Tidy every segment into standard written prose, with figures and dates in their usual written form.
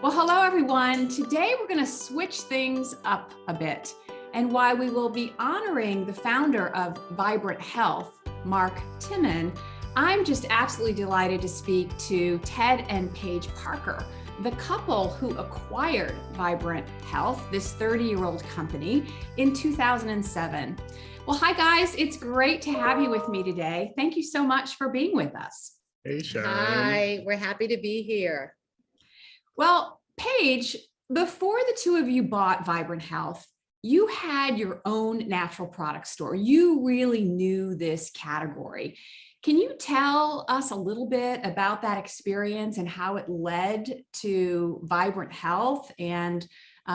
Well, hello, everyone. Today, we're going to switch things up a bit, and why we will be honoring the founder of Vibrant Health, Mark Timon. I'm just absolutely delighted to speak to Ted and Paige Parker, the couple who acquired Vibrant Health, this 30-year-old company, in 2007. Well, hi, guys. It's great to have you with me today. Thank you so much for being with us. Hey, Sharon. Hi, we're happy to be here. Well, Paige, before the two of you bought Vibrant Health, you had your own natural product store. You really knew this category. Can you tell us a little bit about that experience and how it led to Vibrant Health and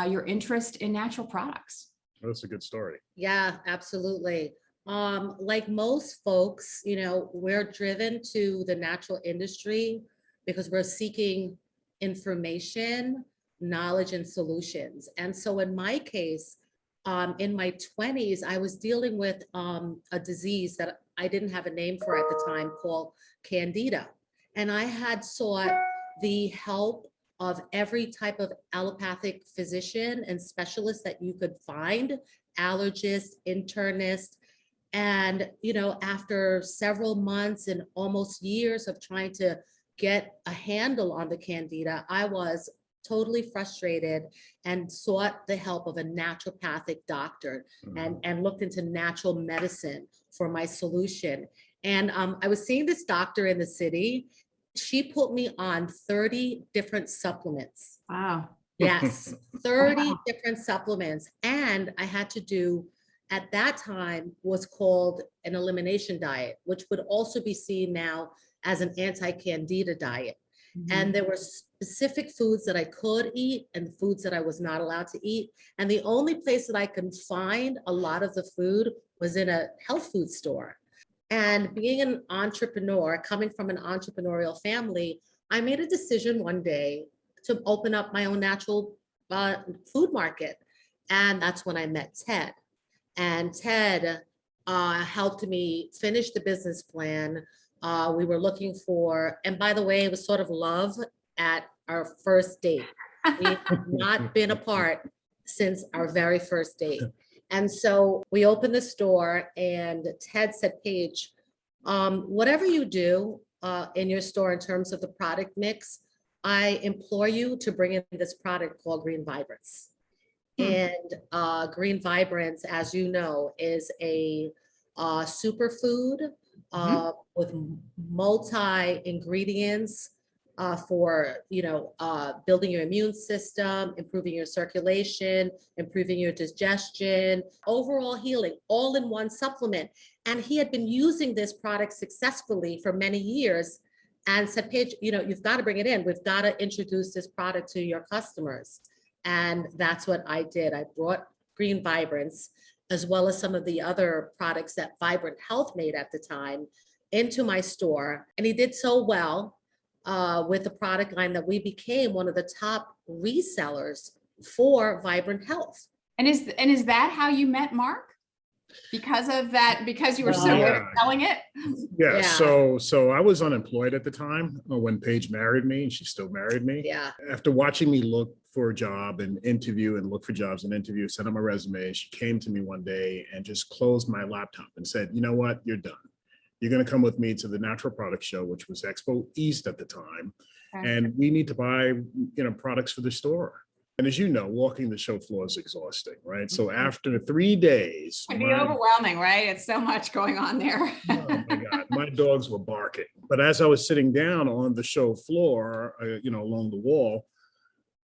your interest in natural products? That's a good story. Yeah, absolutely. Like most folks, we're driven to the natural industry because we're seeking information, knowledge, and solutions. And so in my case, in my 20s, I was dealing with a disease that I didn't have a name for at the time called Candida. And I had sought the help of every type of allopathic physician and specialist that you could find, allergist, internist. And, after several months and almost years of trying to get a handle on the Candida, I was totally frustrated and sought the help of a naturopathic doctor and looked into natural medicine for my solution. And I was seeing this doctor in the city. She put me on 30 different supplements. Wow. Yes, 30 different supplements. And I had to do, at that time, was called an elimination diet, which would also be seen now as an anti-candida diet. Mm-hmm. And there were specific foods that I could eat and foods that I was not allowed to eat. And the only place that I could find a lot of the food was in a health food store. And being an entrepreneur, coming from an entrepreneurial family, I made a decision one day to open up my own natural food market. And that's when I met Ted. And Ted helped me finish the business plan. We were looking for, and by the way, it was sort of love at our first date. We've not been apart since our very first date. And so we opened the store and Ted said, Paige, whatever you do in your store in terms of the product mix, I implore you to bring in this product called Green Vibrance. And Green Vibrance, as you know, is a superfood with multi-ingredients for, building your immune system, improving your circulation, improving your digestion, overall healing, all in one supplement. And he had been using this product successfully for many years and said, Paige, you've got to bring it in. We've got to introduce this product to your customers. And that's what I did. I brought Green Vibrance, as well as some of the other products that Vibrant Health made at the time, into my store. And he did so well with the product line that we became one of the top resellers for Vibrant Health. And is that how you met Mark? Because of that, because you were so good at selling it? Yeah. So I was unemployed at the time when Paige married me, and she still married me. Yeah. After watching me look for a job and interview and look for jobs and interview, send out my resume, she came to me one day and just closed my laptop and said, you know what, you're done. You're going to come with me to the Natural Product Show, which was Expo East at the time. Okay. And we need to buy, products for the store. And as you know, walking the show floor is exhausting, right? So after 3 days, it'd be overwhelming, right? It's so much going on there. Oh my God, my dogs were barking. But as I was sitting down on the show floor, along the wall,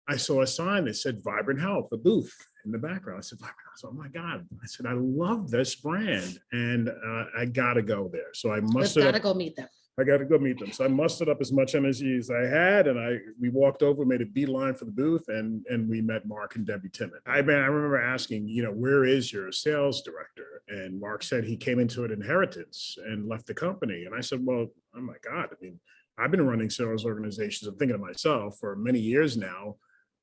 I saw a sign that said Vibrant Health, a booth in the background. I said, Vibrant Health. Oh my God. I said, I love this brand. And I got to go there. So I mustered up. Got to go meet them. I got to go meet them. So I mustered up as much energy as I had. And we walked over, made a beeline for the booth, and we met Mark and Debbie Timon. I remember asking, where is your sales director? And Mark said he came into an inheritance and left the company. And I said, well, oh my God. I've been running sales organizations. I'm thinking to myself for many years now,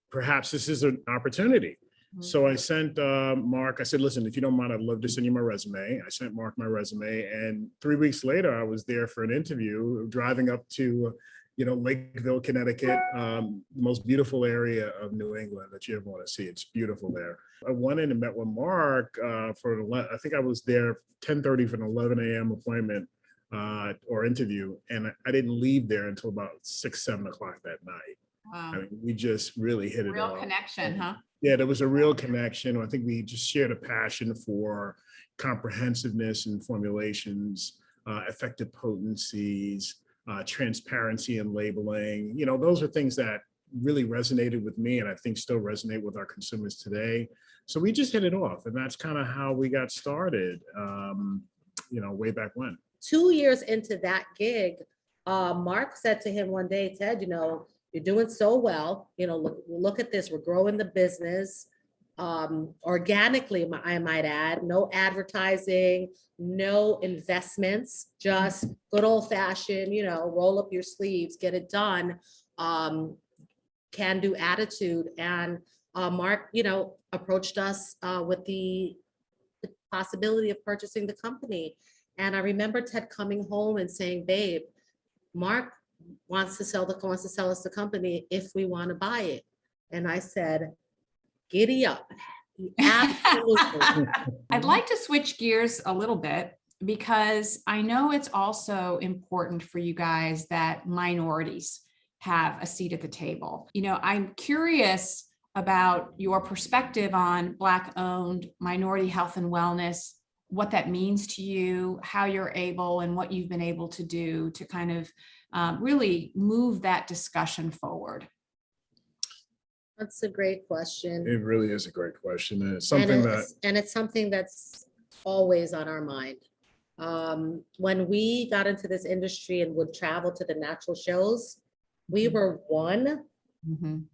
perhaps this is an opportunity. Mm-hmm. So I sent Mark, I said, listen, if you don't mind, I'd love to send you my resume. I sent Mark my resume. And 3 weeks later, I was there for an interview, driving up to Lakeville, Connecticut, the most beautiful area of New England that you ever want to see. It's beautiful there. I went in and met with Mark I think I was there 10:30 for an 11 a.m. appointment or interview. And I didn't leave there until about 6, 7 o'clock that night. Wow. I mean, we just really hit it Real off. connection, huh? Yeah, there was a real connection. I think we just shared a passion for comprehensiveness and formulations, effective potencies, transparency and labeling. Those are things that really resonated with me and I think still resonate with our consumers today. So we just hit it off, and that's kind of how we got started, way back when. 2 years into that gig, Mark said to him one day, Ted, you're doing so well. Look at this. We're growing the business organically, I might add. No advertising, no investments, just good old fashioned, roll up your sleeves, get it done. Can-do attitude. And Mark, approached us with the possibility of purchasing the company. And I remember Ted coming home and saying, babe, Mark wants to sell us the company if we want to buy it. And I said, giddy up. Absolutely. I'd like to switch gears a little bit because I know it's also important for you guys that minorities have a seat at the table. I'm curious about your perspective on Black-owned minority health and wellness, what that means to you, how you're able and what you've been able to do to kind of really move that discussion forward. That's a great question. It really is a great question. And it's something that's always on our mind. When we got into this industry and would travel to the natural shows, we were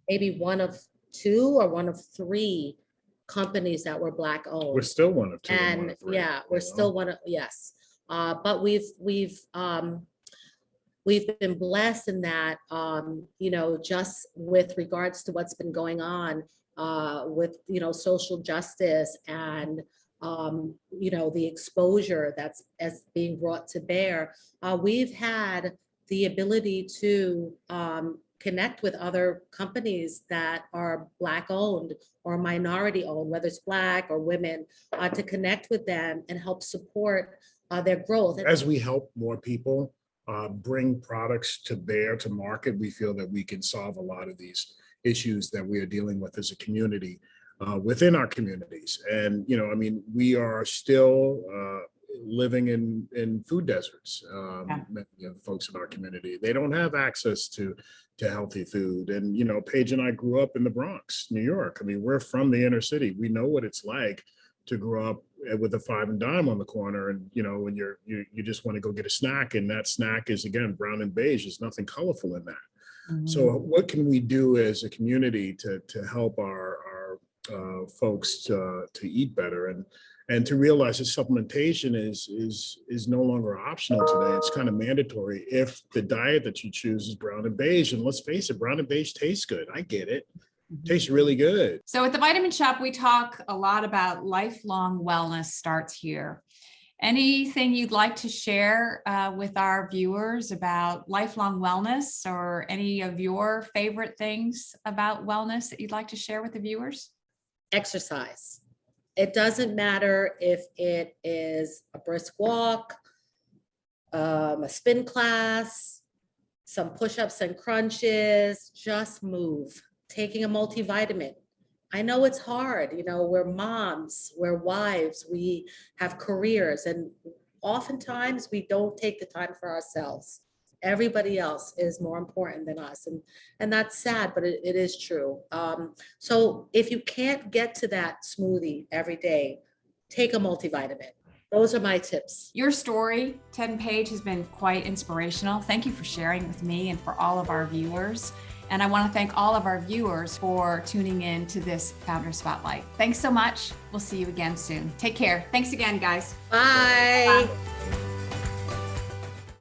maybe one of 2 or one of 3 companies that were Black owned. We're still one of 2. And one of 3, yeah, we're still one of, yes. But we've been blessed in that, just with regards to what's been going on with, social justice and, the exposure that's being brought to bear. We've had the ability to connect with other companies that are Black owned or minority owned, whether it's Black or women, to connect with them and help support their growth. As we help more people bring products to bear to market, we feel that we can solve a lot of these issues that we are dealing with as a community within our communities. And, we are still living in food deserts. Folks in our community, they don't have access to healthy food. And, Paige and I grew up in the Bronx, New York. We're from the inner city. We know what it's like to grow up with a 5 and dime on the corner, and when you just want to go get a snack, and that snack is again brown and beige. There's nothing colorful in that. Mm-hmm. So what can we do as a community to help our folks to eat better and to realize that supplementation is no longer optional today. It's kind of mandatory if the diet that you choose is brown and beige. And let's face it, brown and beige tastes good. I get it. Tastes really good. So at the Vitamin Shop, we talk a lot about lifelong wellness starts here. Anything you'd like to share with our viewers about lifelong wellness, or any of your favorite things about wellness that you'd like to share with the viewers? Exercise. It doesn't matter if it is a brisk walk, a spin class, some push-ups and crunches, just move. Taking a multivitamin. I know it's hard, we're moms, we're wives, we have careers, and oftentimes we don't take the time for ourselves. Everybody else is more important than us. And that's sad, but it is true. So if you can't get to that smoothie every day, take a multivitamin. Those are my tips. Your story, Ted and Paige, has been quite inspirational. Thank you for sharing with me and for all of our viewers. And I want to thank all of our viewers for tuning in to this Founder Spotlight. Thanks so much. We'll see you again soon. Take care. Thanks again, guys. Bye. Bye.